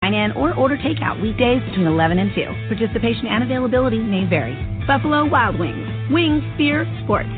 Dine-in or order takeout weekdays between 11 and 2. Participation and availability may vary. Buffalo Wild Wings. Wings, beer, sports.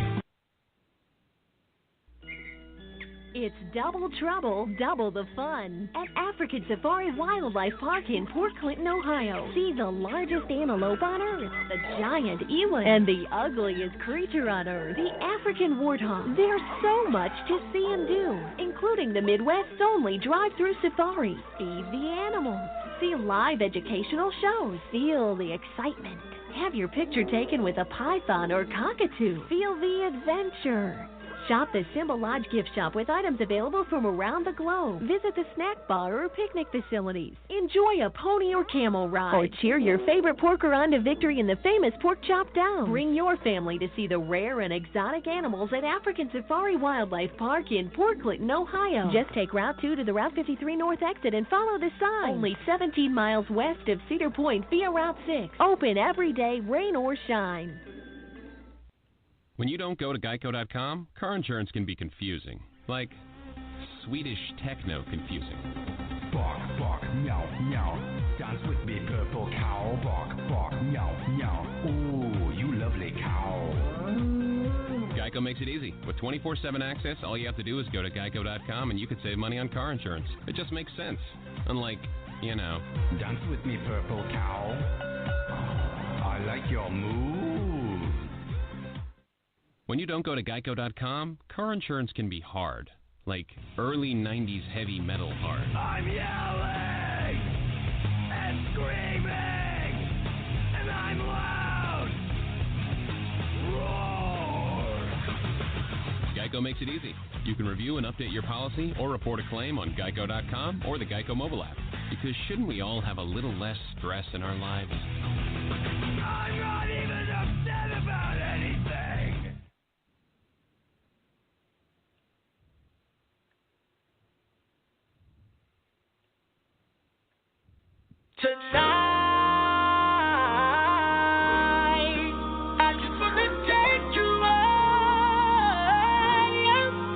It's double trouble, double the fun at African Safari Wildlife Park in Port Clinton, Ohio. See the largest antelope on Earth, the giant eland, and the ugliest creature on Earth, the African warthog. There's so much to see and do, including the Midwest's only drive-through safari. Feed the animals, see live educational shows, feel the excitement. Have your picture taken with a python or cockatoo. Feel the adventure. Shop the Symbol Lodge gift shop with items available from around the globe. Visit the snack bar or picnic facilities. Enjoy a pony or camel ride. Or cheer your favorite porker on to victory in the famous Pork Chop Down. Bring your family to see the rare and exotic animals at African Safari Wildlife Park in Port Clinton, Ohio. Just take Route 2 to the Route 53 North exit and follow the sign. Only 17 miles west of Cedar Point via Route 6. Open every day, rain or shine. When you don't go to Geico.com, car insurance can be confusing. Like Swedish techno confusing. Bark, bark, meow, meow. Dance with me, purple cow. Bark, bark, meow, meow. Ooh, you lovely cow. Geico makes it easy. With 24/7 access, all you have to do is go to Geico.com and you could save money on car insurance. It just makes sense. Unlike, you know. Dance with me, purple cow. I like your move. When you don't go to Geico.com, car insurance can be hard. Like early 90s heavy metal hard. I'm yelling and screaming and I'm loud. Roar. Geico makes it easy. You can review and update your policy or report a claim on Geico.com or the Geico mobile app. Because shouldn't we all have a little less stress in our lives? I'm not even upset about anything. Tonight, I just wanna take you away.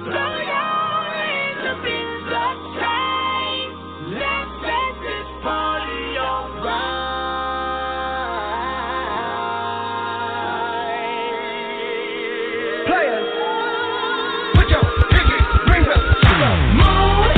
Throw your hands up in the sky. Let's make this party alright. Players, put your pinky rings up to the moon.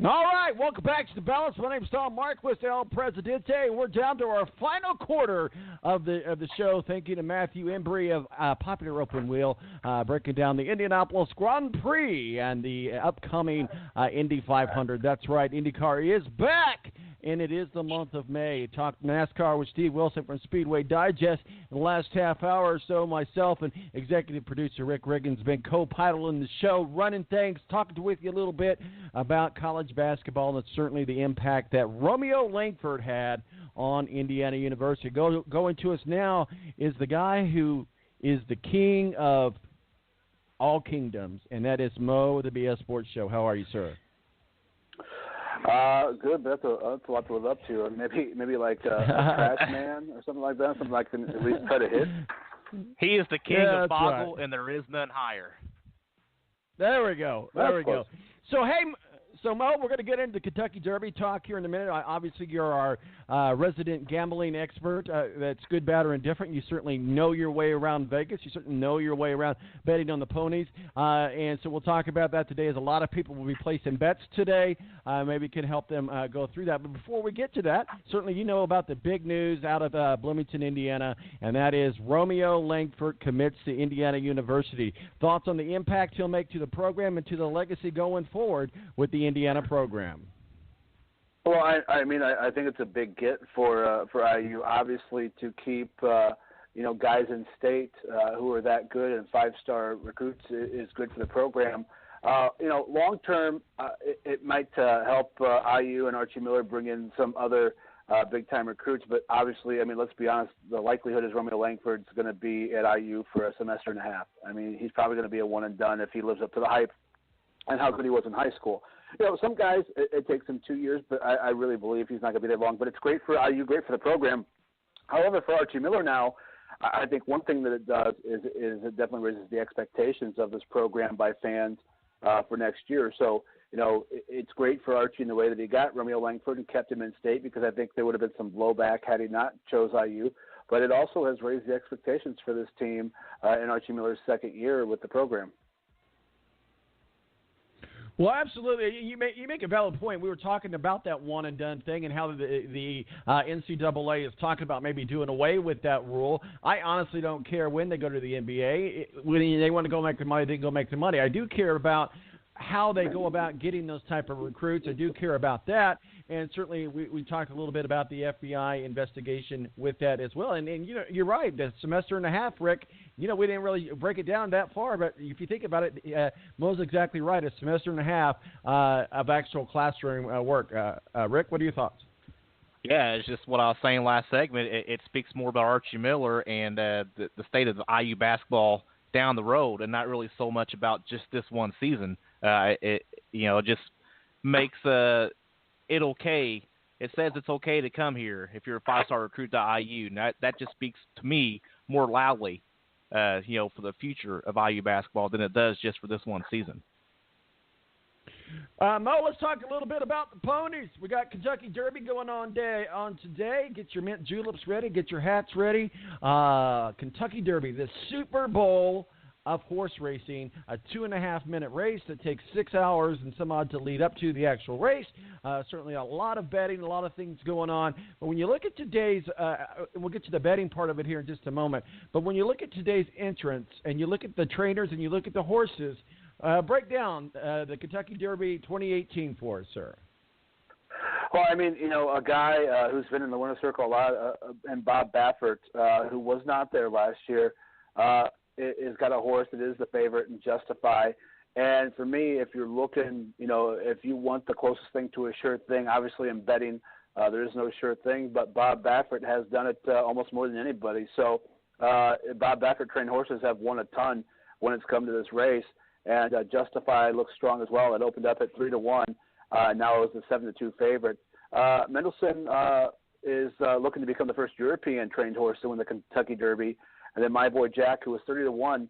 All right, welcome back to The Balance. My name is Tom-Marquis, El Presidente, and we're down to our final quarter of the show. Thank you to Matthew-Embury of Popular Open Wheel, breaking down the Indianapolis Grand Prix and the upcoming Indy 500. That's right, Indy Car is back, and it is the month of May. Talked NASCAR with Steve Wilson from Speedway Digest. In the last half hour or so, myself and executive producer Rick Riggins have been co-piloting the show, running things, talking with you a little bit about college basketball and certainly the impact that Romeo Langford had on Indiana University. Going to us now is the guy who is the king of all kingdoms, and that is Mo, the BS Sports Show. How are you, sir? Good. That's a lot to live up to. Maybe like a trash man or something like that. Something like can at least try to hit. He is the king of Boggle, right. And there is none higher. There we go. That's close. So, hey, Mo, we're going to get into the Kentucky Derby talk here in a minute. Obviously, you're our resident gambling expert. That's good, bad, or indifferent. You certainly know your way around Vegas. You certainly know your way around betting on the ponies. And so we'll talk about that today, as a lot of people will be placing bets today. Maybe can help them go through that. But before we get to that, certainly you know about the big news out of Bloomington, Indiana, and that is Romeo Langford commits to Indiana University. Thoughts on the impact he'll make to the program and to the legacy going forward with the Indiana program? Well, I mean, I think it's a big get for IU, obviously, to keep guys in state who are that good and five-star recruits is good for the program. Long term, it might help IU and Archie Miller bring in some other big-time recruits. But obviously, I mean, let's be honest, the likelihood is Romeo Langford's going to be at IU for a semester and a half. I mean, he's probably going to be a one-and-done if he lives up to the hype and how good he was in high school. Some guys, it takes them 2 years, but I really believe he's not going to be there long. But it's great for IU, great for the program. However, for Archie Miller now, I think one thing that it does is it definitely raises the expectations of this program by fans for next year. So it's great for Archie in the way that he got Romeo Langford and kept him in state, because I think there would have been some blowback had he not chose IU. But it also has raised the expectations for this team in Archie Miller's second year with the program. Well, absolutely. You make a valid point. We were talking about that one and done thing and how the NCAA is talking about maybe doing away with that rule. I honestly don't care when they go to the NBA. When they want to go make the money, they can go make the money. I do care about how they go about getting those type of recruits. I do care about that. And certainly we talked a little bit about the FBI investigation with that as well. And you're right, the semester and a half, Rick, we didn't really break it down that far. But if you think about it, Mo's exactly right, a semester and a half of actual classroom work. Rick, what are your thoughts? Yeah, it's just what I was saying last segment. It speaks more about Archie Miller and the state of IU basketball down the road, and not really so much about just this one season. It just makes it okay. It says it's okay to come here if you're a 5-star recruit to IU. And that just speaks to me more loudly, for the future of IU basketball than it does just for this one season. Mo, let's talk a little bit about the ponies. We got Kentucky Derby going on today. Get your mint juleps ready. Get your hats ready. Kentucky Derby, the Super Bowl of horse racing, a 2.5-minute race that takes 6 hours and some odd to lead up to the actual race. Certainly a lot of betting, a lot of things going on. But when you look at today's, we'll get to the betting part of it here in just a moment, but when you look at today's entrants and you look at the trainers and you look at the horses, break down the Kentucky Derby 2018 for us, sir. Well, I mean, a guy who's been in the winner's circle a lot, and Bob Baffert, who was not there last year, has got a horse that is the favorite in Justify. And for me, if you're looking, if you want the closest thing to a sure thing, obviously in betting, there is no sure thing, but Bob Baffert has done it almost more than anybody. So Bob Baffert trained horses have won a ton when it's come to this race. And Justify looks strong as well. It opened up at 3-1. Now it's a 7-2 favorite. Mendelssohn is looking to become the first European trained horse to win the Kentucky Derby. And then My Boy Jack, who was 30-1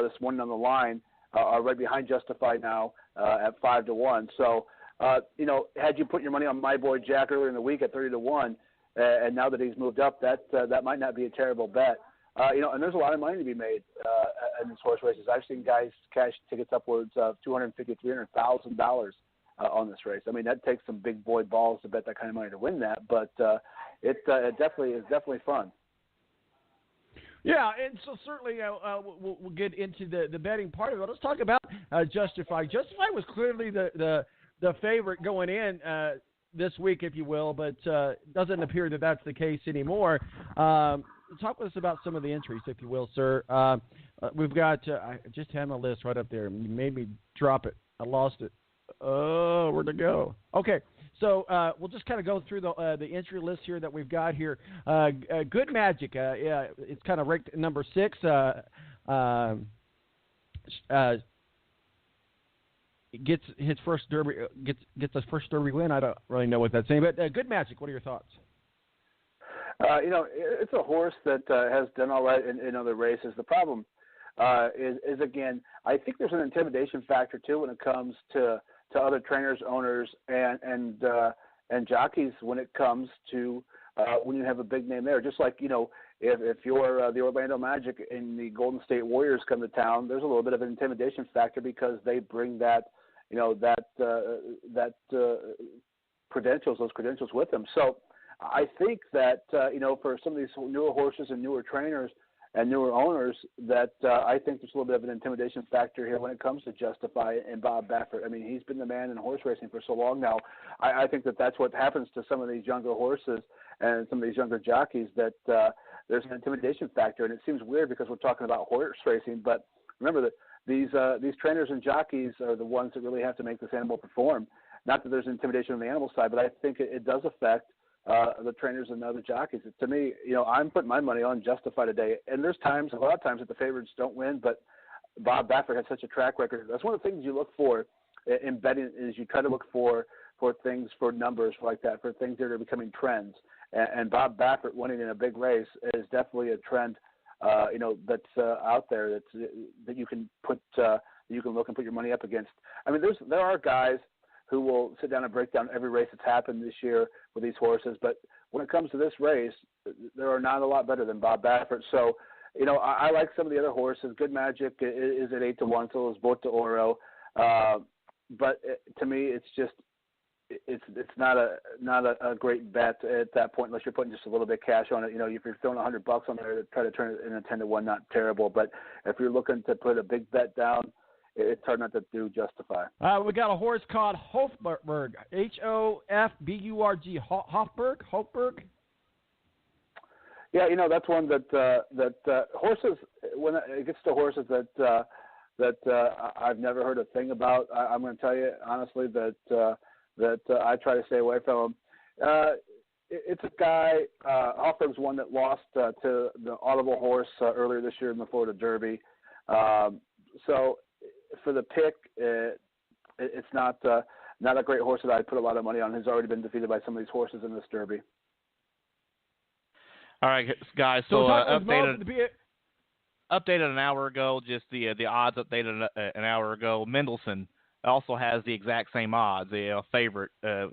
this morning on the line, are right behind Justify now at 5-1. So, had you put your money on My Boy Jack earlier in the week at 30-1, and now that he's moved up, that might not be a terrible bet. And there's a lot of money to be made in these horse races. I've seen guys cash tickets upwards of $250,000, $300,000 on this race. I mean, that takes some big boy balls to bet that kind of money to win that, but it definitely is fun. Yeah, and so certainly we'll get into the betting part of it. Let's talk about Justify. Justify was clearly the favorite going in this week, if you will, but doesn't appear that that's the case anymore. Talk with us about some of the entries, if you will, sir. We've got I just had my list right up there. You made me drop it. I lost it. Oh, where'd it go? Okay. So we'll just kind of go through the entry list here that we've got here. Good Magic, it's kind of ranked number 6. Gets his first Derby, gets his first Derby win. I don't really know what that's saying, but Good Magic. What are your thoughts? It's a horse that has done all right in other races. The problem is again, I think there's an intimidation factor too when it comes to other trainers, owners, and jockeys when it comes to when you have a big name there. Just like, if you're the Orlando Magic and the Golden State Warriors come to town, there's a little bit of an intimidation factor because they bring those credentials with them. So I think that, for some of these newer horses and newer trainers and newer owners, that I think there's a little bit of an intimidation factor here when it comes to Justify and Bob Baffert. I mean, he's been the man in horse racing for so long now. I think that's what happens to some of these younger horses and some of these younger jockeys, that there's an intimidation factor. And it seems weird because we're talking about horse racing, but remember that these trainers and jockeys are the ones that really have to make this animal perform. Not that there's intimidation on the animal side, but I think it does affect the trainers and other jockeys. To me, I'm putting my money on Justify today. And there's a lot of times that the favorites don't win, but Bob Baffert has such a track record. That's one of the things you look for in betting, is you try to look for things, for numbers like that, for things that are becoming trends. And Bob Baffert winning in a big race is definitely a trend, that's out there that you can put, you can look and put your money up against. I mean, there are guys who will sit down and break down every race that's happened this year with these horses. But when it comes to this race, there are not a lot better than Bob Baffert. So, I like some of the other horses. Good Magic is at 8-1, so is Bote Oro. But to me, it's just it's not a great bet at that point unless you're putting just a little bit of cash on it. If you're throwing $100 on there to try to turn it into 10-1, not terrible. But if you're looking to put a big bet down, it's hard not to do Justify. We got a horse called Hofburg, Hofburg. Hofburg. Yeah, that's one that horses. When it gets to horses that I've never heard a thing about, I'm going to tell you honestly that I try to stay away from him. It's a guy. Hofburg's one that lost to the Audible horse earlier this year in the Florida Derby. So for the pick, it's not a great horse that I'd put a lot of money on. He's already been defeated by some of these horses in this Derby. All right, guys. So updated an hour ago. Just the odds updated an hour ago. Mendelssohn also has the exact same odds, a favorite as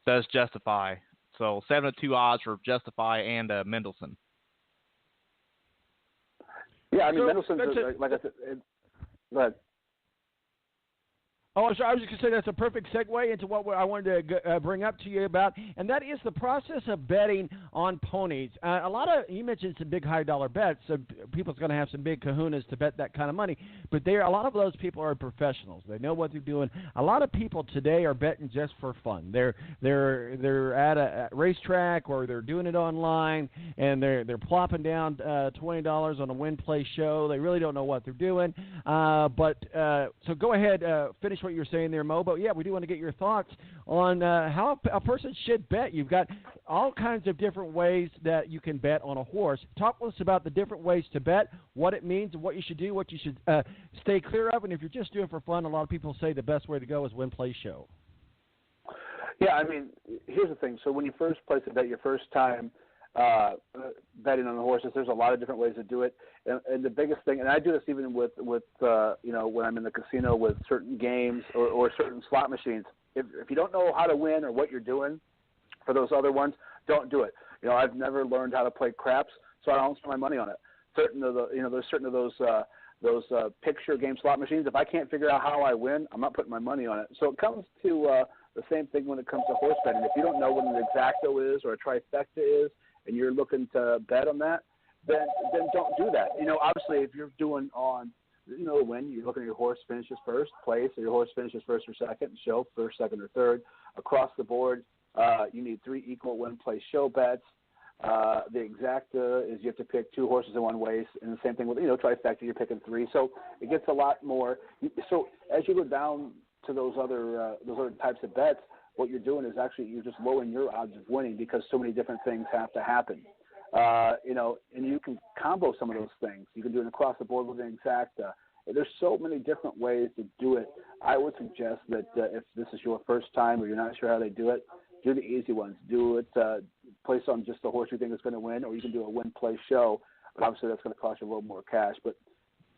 does Justify. So 7-2 odds for Justify and Mendelssohn. Yeah, I mean Mendelssohn's like I said. Go ahead. Oh, sorry. I was just going to say that's a perfect segue into what I wanted to bring up to you about, and that is the process of betting on ponies. You mentioned some big high dollar bets, so people's going to have some big kahunas to bet that kind of money. But a lot of those people are professionals. They know what they're doing. A lot of people today are betting just for fun. They're at a racetrack or they're doing it online, and they're plopping down $20 on a win-play show. They really don't know what they're doing. So go ahead, finish what you're saying there, Mo, but yeah, we do want to get your thoughts on how a person should bet. You've got all kinds of different ways that you can bet on a horse. Talk to us about the different ways to bet, what it means, and what you should do, what you should stay clear of, and if you're just doing it for fun, a lot of people say the best way to go is win, play, show. Yeah, I mean, here's the thing. So when you first place a bet your first time betting on the horses, there's a lot of different ways to do it. And the biggest thing, and I do this even with when I'm in the casino with certain games or certain slot machines. If you don't know how to win or what you're doing for those other ones, don't do it. I've never learned how to play craps, so I don't spend my money on it. There's certain of those picture game slot machines. If I can't figure out how I win, I'm not putting my money on it. So it comes to the same thing when it comes to horse betting. If you don't know what an exacto is or a trifecta is, and you're looking to bet on that, then don't do that. Obviously, if you're doing on, when you're looking at your horse finishes first place, or your horse finishes first or second, show first, second, or third. Across the board, you need 3 equal win-play show bets. The exacta is you have to pick 2 horses in one race, and the same thing with, trifecta, you're picking 3. So it gets a lot more. So as you go down to those other types of bets, what you're doing is actually you're just lowering your odds of winning because so many different things have to happen. And you can combo some of those things. You can do it across the board with an exacta. There's so many different ways to do it. I would suggest that if this is your first time or you're not sure how they do it, do the easy ones. Do it, place on just the horse you think is going to win, or you can do a win-play show. But obviously that's going to cost you a little more cash. But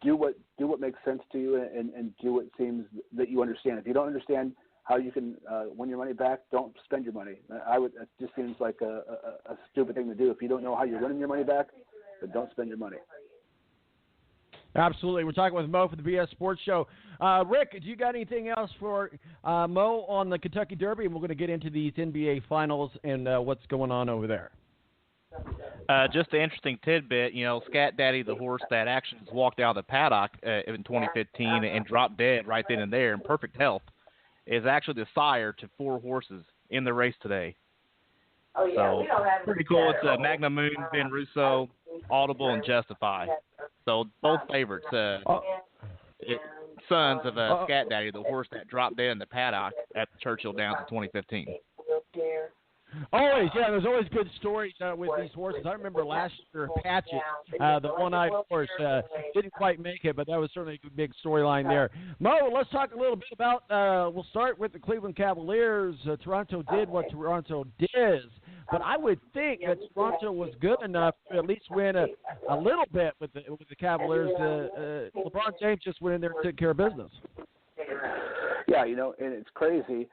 do what makes sense to you and do what seems that you understand. If you don't understand how you can win your money back, don't spend your money. It just seems like a stupid thing to do. If you don't know how you're winning your money back, then don't spend your money. Absolutely. We're talking with Mo for the BS Sports Show. Rick, do you got anything else for Mo on the Kentucky Derby? And we're going to get into these NBA Finals and what's going on over there. Just an interesting tidbit, Scat Daddy, the horse that actually walked out of the paddock in 2015 and dropped dead right then and there in perfect health, is actually the sire to 4 horses in the race today. Oh, yeah, so, we don't have pretty cool. It's Magna Moon, Ben Russo, Audible, and Justify. So both favorites. Sons of Scat Daddy, the horse that dropped dead in the paddock at the Churchill Downs in 2015. Always, yeah. There's always good stories with these horses. I remember last year, Patchett, the one-eyed horse, didn't quite make it, but that was certainly a big storyline there. Mo, let's talk a little bit about, we'll start with the Cleveland Cavaliers. Toronto did what Toronto does, but I would think that Toronto was good enough to at least win a little bit with the Cavaliers. LeBron James just went in there and took care of business. Yeah, and it's crazy.